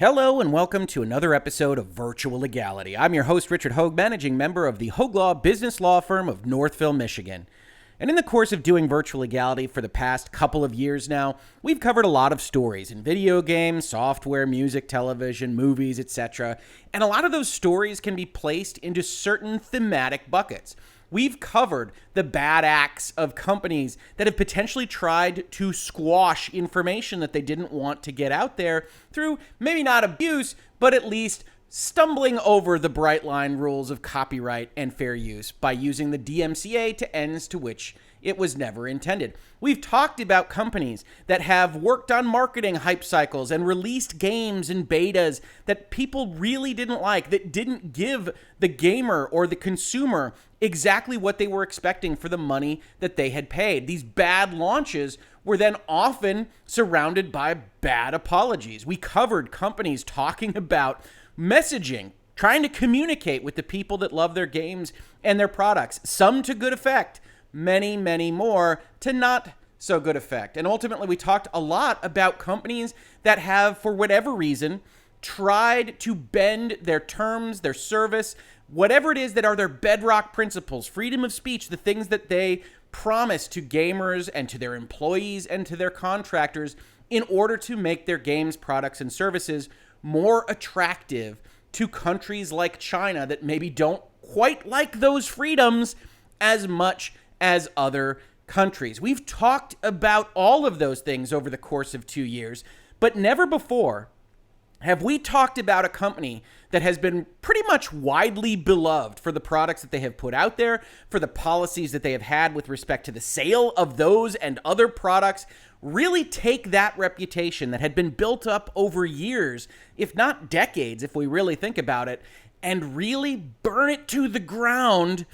Hello and welcome to another episode of Virtual Legality. I'm your host, Richard Hoeg, managing member of the Hoeg Law business law firm of Northville, Michigan. And in the course of doing Virtual Legality for the past couple of years now, we've covered a lot of stories in video games, software, music, television, movies, etc. And a lot of those stories can be placed into certain thematic buckets. We've covered the bad acts of companies that have potentially tried to squash information that they didn't want to get out there through maybe not abuse, but at least stumbling over the bright line rules of copyright and fair use by using the DMCA to ends to which it was never intended. We've talked about companies that have worked on marketing hype cycles and released games and betas that people really didn't like, that didn't give the gamer or the consumer exactly what they were expecting for the money that they had paid. These bad launches were then often surrounded by bad apologies. We covered companies talking about messaging, trying to communicate with the people that love their games and their products, some to good effect, many, many more to not so good effect. And ultimately, we talked a lot about companies that have, for whatever reason, tried to bend their terms, their service, whatever it is that are their bedrock principles, freedom of speech, the things that they promise to gamers and to their employees and to their contractors in order to make their games, products, and services more attractive to countries like China that maybe don't quite like those freedoms as much as other countries. We've talked about all of those things over the course of 2 years, but never before have we talked about a company that has been pretty much widely beloved for the products that they have put out there, for the policies that they have had with respect to the sale of those and other products, really take that reputation that had been built up over years, if not decades, if we really think about it, and really burn it to the ground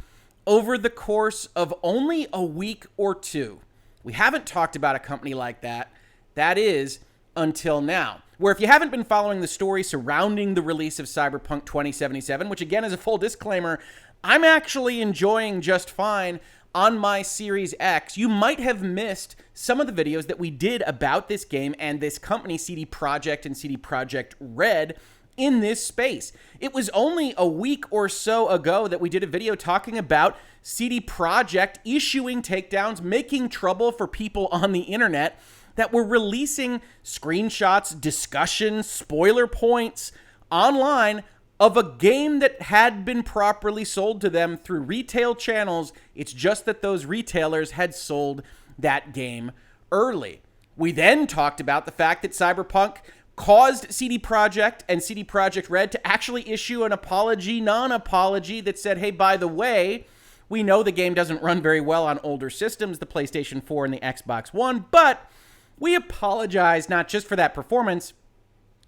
over the course of only a week or two. We haven't talked about a company like that. That is until now. Where if you haven't been following the story surrounding the release of Cyberpunk 2077, which again is a full disclaimer, I'm actually enjoying just fine on my Series X, you might have missed some of the videos that we did about this game and this company, CD Projekt and CD Projekt Red, in this space. It was only a week or so ago that we did a video talking about CD Projekt issuing takedowns, making trouble for people on the internet that were releasing screenshots, discussions, spoiler points online of a game that had been properly sold to them through retail channels. It's just that those retailers had sold that game early. We then talked about the fact that Cyberpunk caused CD Projekt and CD Projekt Red to actually issue an apology, non-apology that said, hey, by the way, we know the game doesn't run very well on older systems, the PlayStation 4 and the Xbox One, but we apologize not just for that performance,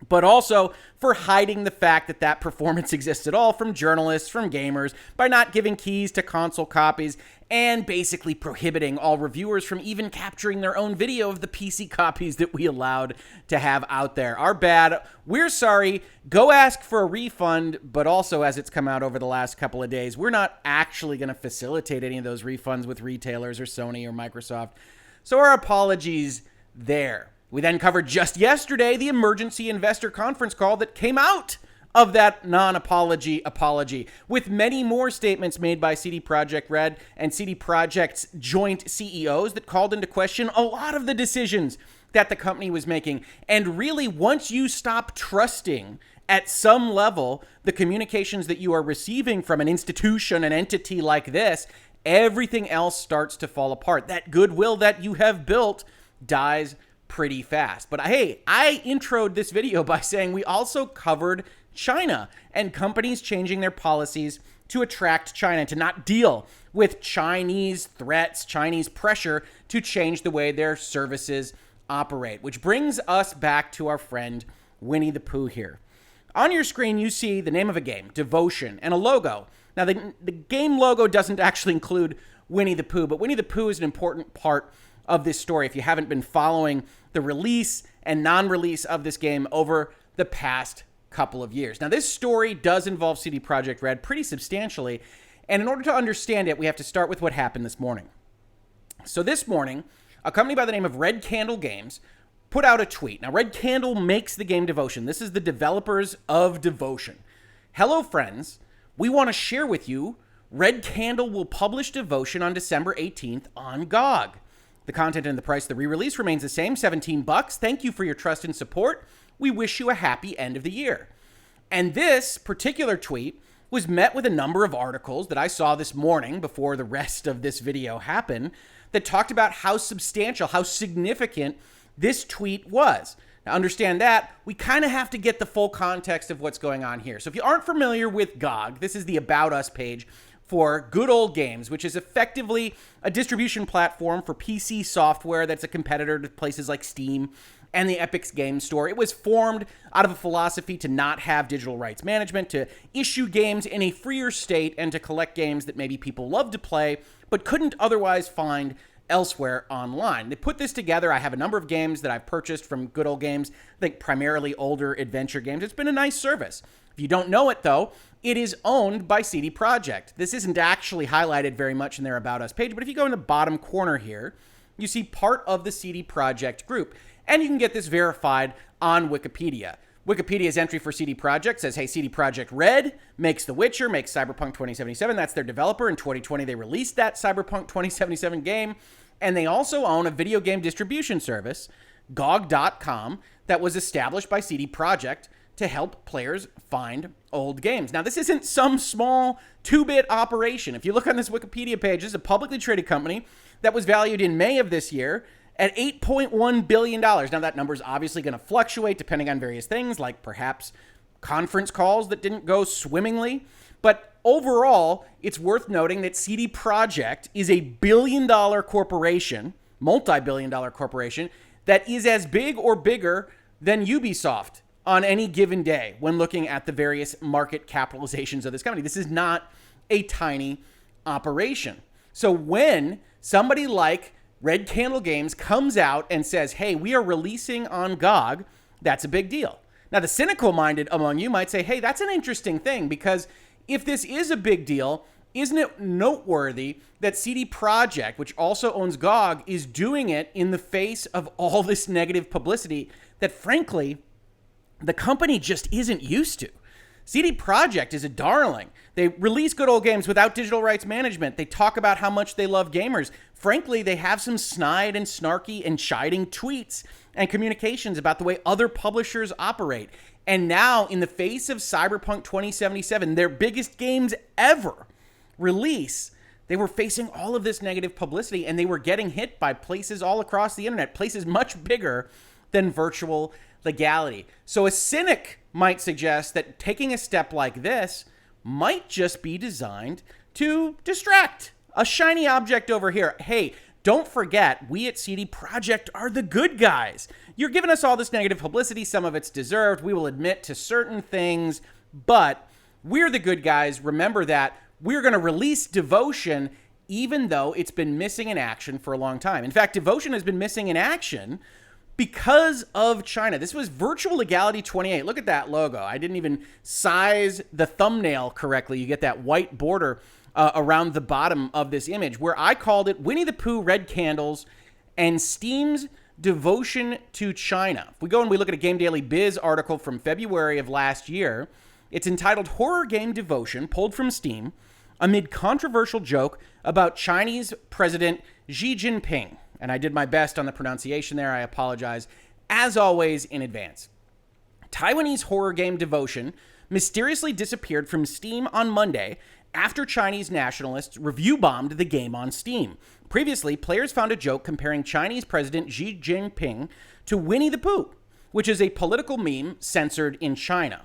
but also for hiding the fact that that performance exists at all from journalists, from gamers, by not giving keys to console copies and basically prohibiting all reviewers from even capturing their own video of the PC copies that we allowed to have out there. Our bad. We're sorry. Go ask for a refund, but also as it's come out over the last couple of days, we're not actually going to facilitate any of those refunds with retailers or Sony or Microsoft. So our apologies there. We then covered just yesterday the emergency investor conference call that came out of that non-apology apology, with many more statements made by CD Projekt Red and CD Projekt's joint CEOs that called into question a lot of the decisions that the company was making. And really, once you stop trusting at some level the communications that you are receiving from an institution, an entity like this, everything else starts to fall apart. That goodwill that you have built dies pretty fast. But hey, I introed this video by saying we also covered China and companies changing their policies to attract China, to not deal with Chinese threats, Chinese pressure to change the way their services operate. Which brings us back to our friend Winnie the Pooh here. On your screen, you see the name of a game, Devotion, and a logo. Now, the game logo doesn't actually include Winnie the Pooh, but Winnie the Pooh is an important part of this story if you haven't been following the release and non-release of this game over the past couple of years. Now, this story does involve CD Projekt Red pretty substantially, and in order to understand it, we have to start with what happened this morning. So this morning, a company by the name of Red Candle Games put out a tweet. Now, Red Candle makes the game Devotion. This is the developers of Devotion. Hello, friends. We want to share with you Red Candle will publish Devotion on December 18th on GOG. The content and the price of the re-release remains the same, $17. Thank you for your trust and support. We wish you a happy end of the year. And this particular tweet was met with a number of articles that I saw this morning before the rest of this video happened that talked about how substantial, how significant this tweet was. Now, understand that, we kind of have to get the full context of what's going on here. So if you aren't familiar with GOG, this is the About Us page for Good Old Games, which is effectively a distribution platform for PC software that's a competitor to places like Steam and the Epic's Game Store. It was formed out of a philosophy to not have digital rights management, to issue games in a freer state, and to collect games that maybe people love to play but couldn't otherwise find elsewhere online. They put this together. I have a number of games that I've purchased from Good Old Games, I think primarily older adventure games. It's been a nice service. If you don't know it, though, it is owned by CD Projekt. This isn't actually highlighted very much in their About Us page, but if you go in the bottom corner here, you see part of the CD Projekt group. And you can get this verified on Wikipedia. Wikipedia's entry for CD Projekt says, hey, CD Projekt Red makes The Witcher, makes Cyberpunk 2077. That's their developer. In 2020, they released that Cyberpunk 2077 game. And they also own a video game distribution service, GOG.com, that was established by CD Projekt to help players find old games. Now, this isn't some small 2-bit operation. If you look on this Wikipedia page, this is a publicly traded company that was valued in May of this year at $8.1 billion. Now, that number is obviously going to fluctuate depending on various things, like perhaps conference calls that didn't go swimmingly. But overall, it's worth noting that CD Projekt is a billion-dollar corporation, multi-billion-dollar corporation, that is as big or bigger than Ubisoft on any given day when looking at the various market capitalizations of this company. This is not a tiny operation. So when somebody like Red Candle Games comes out and says, hey, we are releasing on GOG, that's a big deal. Now, the cynical-minded among you might say, hey, that's an interesting thing, because if this is a big deal, isn't it noteworthy that CD Projekt, which also owns GOG, is doing it in the face of all this negative publicity that, frankly, the company just isn't used to? CD Projekt is a darling. They release good old games without digital rights management. They talk about how much they love gamers. Frankly, they have some snide and snarky and chiding tweets and communications about the way other publishers operate. And now, in the face of Cyberpunk 2077, their biggest games ever release, they were facing all of this negative publicity, and they were getting hit by places all across the internet, places much bigger than Virtual Legality. So a cynic might suggest that taking a step like this might just be designed to distract a shiny object over here. Hey, don't forget, we at CD Projekt are the good guys. You're giving us all this negative publicity. Some of it's deserved. We will admit to certain things, but we're the good guys. Remember that we're going to release Devotion even though it's been missing in action for a long time. In fact, Devotion has been missing in action because of China. This was Virtual Legality 28. Look at that logo. I didn't even size the thumbnail correctly. You get that white border around the bottom of this image, where I called it Winnie the Pooh, Red Candles, and Steam's Devotion to China. If we go and we look at a Game Daily Biz article from February of last year, it's entitled Horror Game Devotion, pulled from Steam, amid controversial joke about Chinese President Xi Jinping. And I did my best on the pronunciation there. I apologize, as always, in advance. Taiwanese horror game Devotion mysteriously disappeared from Steam on Monday after Chinese nationalists review-bombed the game on Steam. Previously, players found a joke comparing Chinese President Xi Jinping to Winnie the Pooh, which is a political meme censored in China.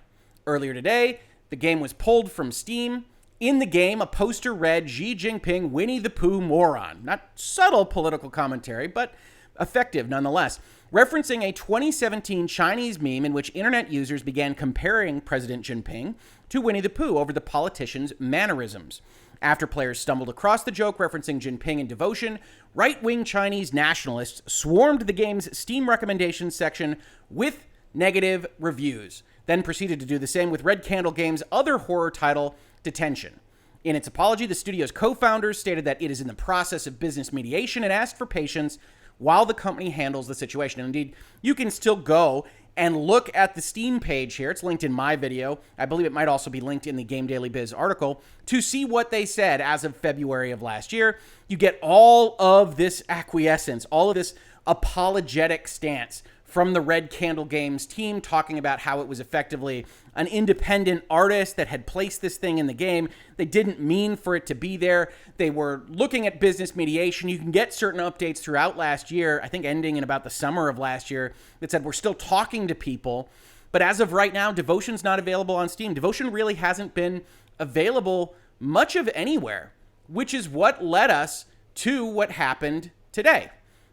Earlier today, the game was pulled from Steam. In the game, a poster read, Xi Jinping, Winnie the Pooh moron. Not subtle political commentary, but effective nonetheless. Referencing a 2017 Chinese meme in which internet users began comparing President Jinping to Winnie the Pooh over the politician's mannerisms. After players stumbled across the joke referencing Jinping in Devotion, right-wing Chinese nationalists swarmed the game's Steam recommendations section with negative reviews, then proceeded to do the same with Red Candle Games' other horror title, Detention. In its apology, the studio's co-founders stated that it is in the process of business mediation and asked for patience while the company handles the situation. And indeed, you can still go and look at the Steam page here. It's linked in my video. I believe it might also be linked in the Game Daily Biz article to see what they said as of February of last year. You get all of this acquiescence, all of this apologetic stance from the Red Candle Games team, talking about how it was effectively an independent artist that had placed this thing in the game. They didn't mean for it to be there. They were looking at business mediation. You can get certain updates throughout last year, I think ending in about the summer of last year, that said we're still talking to people. But as of right now, Devotion's not available on Steam. Devotion really hasn't been available much of anywhere, which is what led us to what happened today.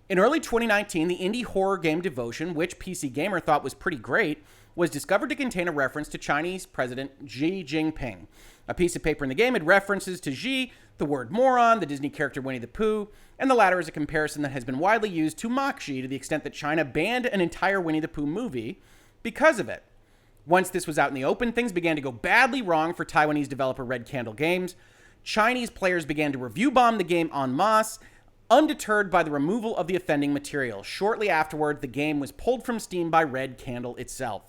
In early 2019, the indie horror game Devotion, which PC Gamer thought was pretty great, was discovered to contain a reference to Chinese President Xi Jinping. A piece of paper in the game had references to Xi, the word moron, the Disney character Winnie the Pooh, and the latter is a comparison that has been widely used to mock Xi to the extent that China banned an entire Winnie the Pooh movie because of it. Once this was out in the open, things began to go badly wrong for Taiwanese developer Red Candle Games. Chinese players began to review bomb the game en masse, undeterred by the removal of the offending material. Shortly afterward, the game was pulled from Steam by Red Candle itself.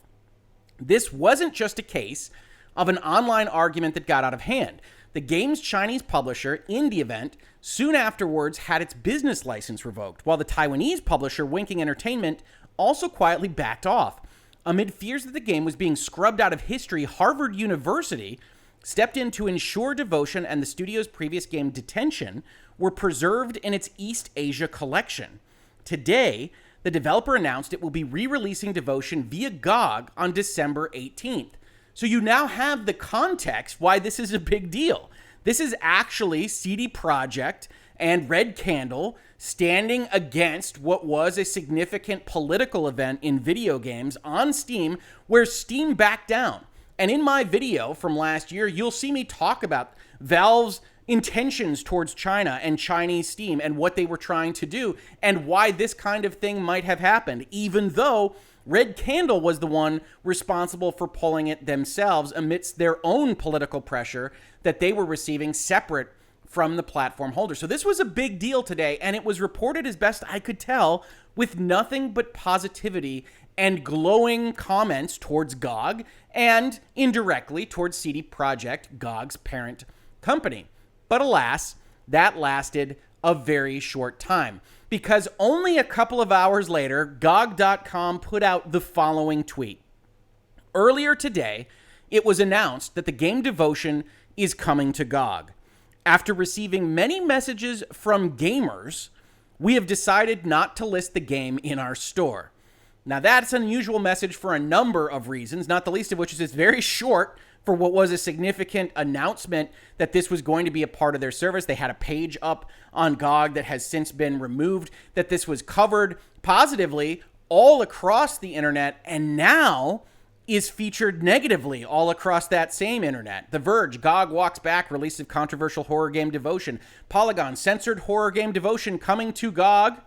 This wasn't just a case of an online argument that got out of hand. The game's Chinese publisher, in the event, soon afterwards had its business license revoked, while the Taiwanese publisher, Winking Entertainment, also quietly backed off. Amid fears that the game was being scrubbed out of history, Harvard University stepped in to ensure Devotion and the studio's previous game, Detention, were preserved in its East Asia collection. Today, the developer announced it will be re-releasing Devotion via GOG on December 18th. So you now have the context why this is a big deal. This is actually CD Projekt and Red Candle standing against what was a significant political event in video games on Steam, where Steam backed down. And in my video from last year, you'll see me talk about Valve's intentions towards China and Chinese Steam and what they were trying to do and why this kind of thing might have happened, even though Red Candle was the one responsible for pulling it themselves amidst their own political pressure that they were receiving separate from the platform holder. So this was a big deal today, and it was reported, as best I could tell, with nothing but positivity and glowing comments towards GOG and indirectly towards CD Projekt, GOG's parent company. But alas, that lasted a very short time, because only a couple of hours later, GOG.com put out the following tweet. Earlier today, it was announced that the game Devotion is coming to GOG. After receiving many messages from gamers, we have decided not to list the game in our store. Now, that's an unusual message for a number of reasons, not the least of which is it's very short for what was a significant announcement that this was going to be a part of their service. They had a page up on GOG that has since been removed, that this was covered positively all across the internet, and now is featured negatively all across that same internet. The Verge, GOG walks back release of controversial horror game Devotion. Polygon, censored horror game Devotion coming to GOG,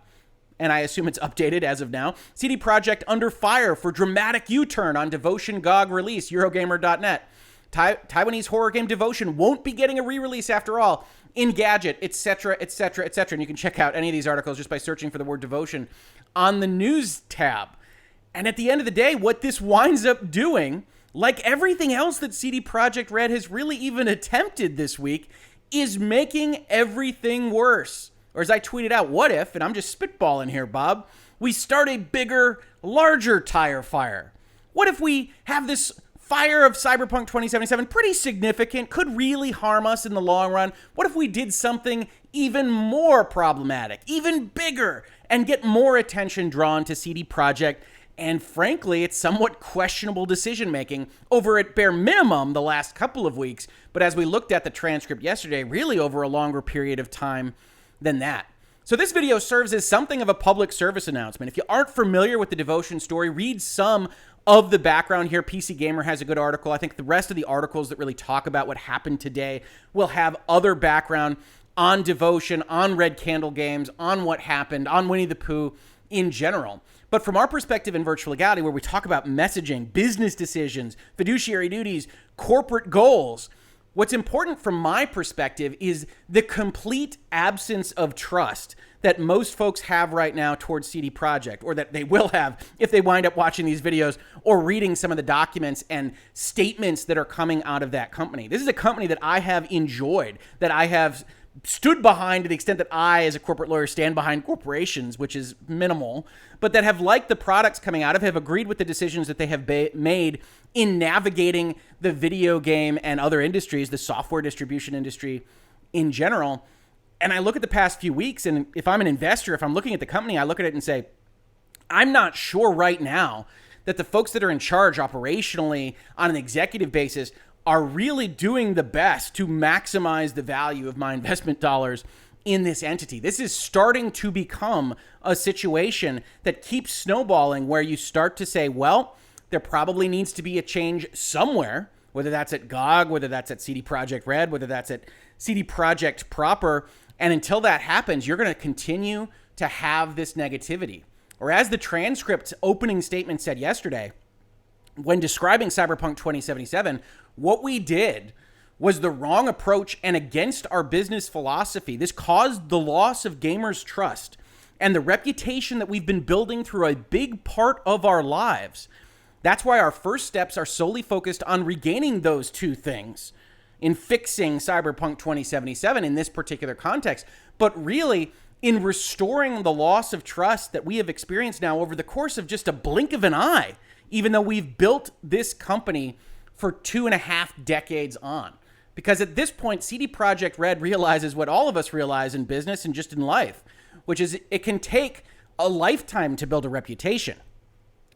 and I assume it's updated as of now. CD Projekt under fire for dramatic U-turn on Devotion GOG release, Eurogamer.net. Taiwanese horror game Devotion won't be getting a re-release after all. Engadget, etc., etc., etc. And you can check out any of these articles just by searching for the word Devotion on the news tab. And at the end of the day, what this winds up doing, like everything else that CD Projekt Red has really even attempted this week, is making everything worse. Or as I tweeted out, what if, and I'm just spitballing here, Bob, we start a bigger, larger tire fire? What if we have this fire of Cyberpunk 2077, pretty significant, could really harm us in the long run? What if we did something even more problematic, even bigger, and get more attention drawn to CD Projekt? And frankly, it's somewhat questionable decision-making over, at bare minimum, the last couple of weeks. But as we looked at the transcript yesterday, really over a longer period of time than that. So this video serves as something of a public service announcement. If you aren't familiar with the Devotion story, read some of the background here. PC Gamer has a good article. I think the rest of the articles that really talk about what happened today will have other background on Devotion, on Red Candle Games, on what happened, on Winnie the Pooh in general. But from our perspective in Virtual Legality, where we talk about messaging, business decisions, fiduciary duties, corporate goals, What's important from my perspective is the complete absence of trust that most folks have right now towards CD Projekt, or that they will have if they wind up watching these videos or reading some of the documents and statements that are coming out of that company. This is a company that I have enjoyed, that I have stood behind to the extent that I, as a corporate lawyer, stand behind corporations, which is minimal, but that have liked the products coming out of, have agreed with the decisions that they have made in navigating the video game and other industries, the software distribution industry in general. And I look at the past few weeks, and if I'm an investor, if I'm looking at the company, I look at it and say, I'm not sure right now that the folks that are in charge operationally on an executive basis are really doing the best to maximize the value of my investment dollars in this entity. This is starting to become a situation that keeps snowballing, where you start to say, well, there probably needs to be a change somewhere, whether that's at GOG, whether that's at CD Projekt Red, whether that's at CD Projekt proper. And until that happens, you're going to continue to have this negativity. Or as the transcript opening statement said yesterday, when describing Cyberpunk 2077, what we did was the wrong approach and against our business philosophy. This caused the loss of gamers' trust and the reputation that we've been building through a big part of our lives. That's why our first steps are solely focused on regaining those two things in fixing Cyberpunk 2077 in this particular context, but really in restoring the loss of trust that we have experienced now over the course of just a blink of an eye, even though we've built this company for 2.5 decades on. Because at this point, CD Projekt Red realizes what all of us realize in business and just in life, which is it can take a lifetime to build a reputation,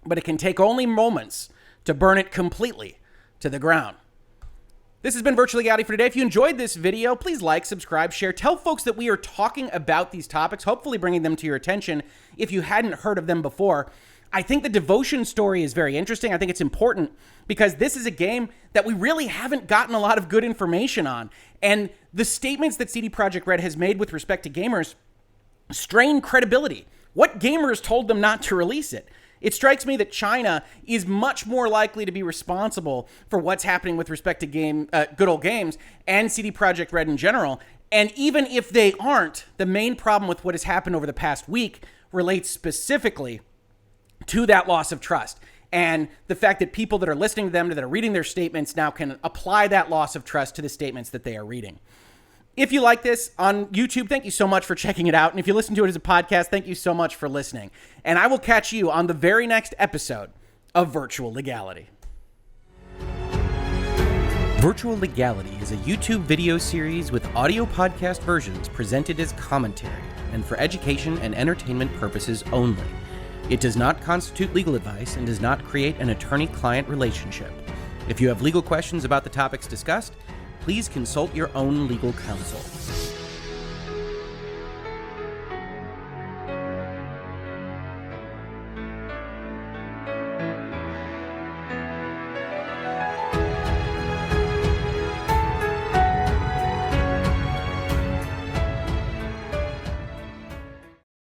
but it can take only moments to burn it completely to the ground. This has been Virtual Legality for today. If you enjoyed this video, please like, subscribe, share. Tell folks that we are talking about these topics, hopefully bringing them to your attention if you hadn't heard of them before. I think the Devotion story is very interesting. I think it's important because this is a game that we really haven't gotten a lot of good information on. And the statements that CD Projekt Red has made with respect to gamers strain credibility. What gamers told them not to release it? It strikes me that China is much more likely to be responsible for what's happening with respect to good old games and CD Projekt Red in general. And even if they aren't, the main problem with what has happened over the past week relates specifically to that loss of trust and the fact that people that are listening to them, that are reading their statements, now can apply that loss of trust to the statements that they are reading. If you like this on YouTube, thank you so much for checking it out. And if you listen to it as a podcast, thank you so much for listening. And I will catch you on the very next episode of Virtual Legality. Virtual Legality is a YouTube video series with audio podcast versions presented as commentary and for education and entertainment purposes only. It does not constitute legal advice and does not create an attorney-client relationship. If you have legal questions about the topics discussed, please consult your own legal counsel.